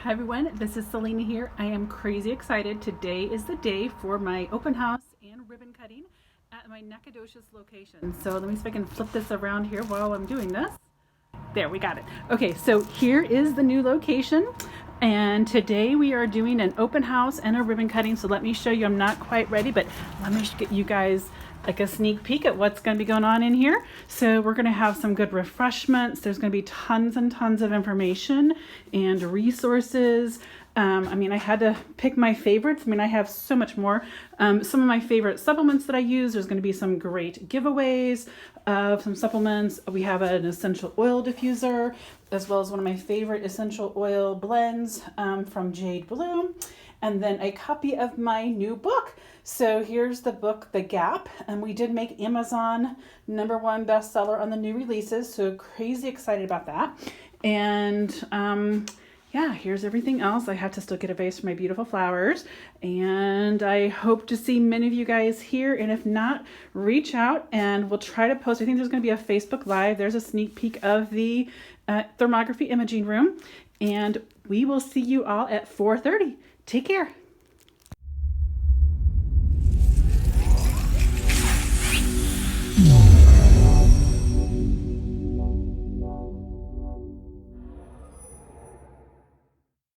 Hi everyone, this is Selena here. I am crazy excited. Today is the day for my open house and ribbon cutting at my Nacogdoches location. So let me see if I can flip this around here while I'm doing this. There, we got it. Okay, so here is the new location. And today we are doing an open house and a ribbon cutting. So let me show you, I'm not quite ready, but let me get you guys like a sneak peek at what's going to be going on in here. So we're going to have some good refreshments. There's going to be tons and tons of information and resources. I had to pick my favorites. I have so much more. Some of my favorite supplements that I use. There's going to be some great giveaways of some supplements. We have an essential oil diffuser, as well as one of my favorite essential oil blends from Jade Bloom, and then a copy of my new book. So here's the book, The Gap, and we did make Amazon #1 bestseller on the new releases. So crazy excited about that. And here's everything else. I have to still get a vase for my beautiful flowers. And I hope to see many of you guys here. And if not, reach out and we'll try to post. I think there's going to be a Facebook Live. There's a sneak peek of the thermography imaging room. And we will see you all at 4:30. Take care. No.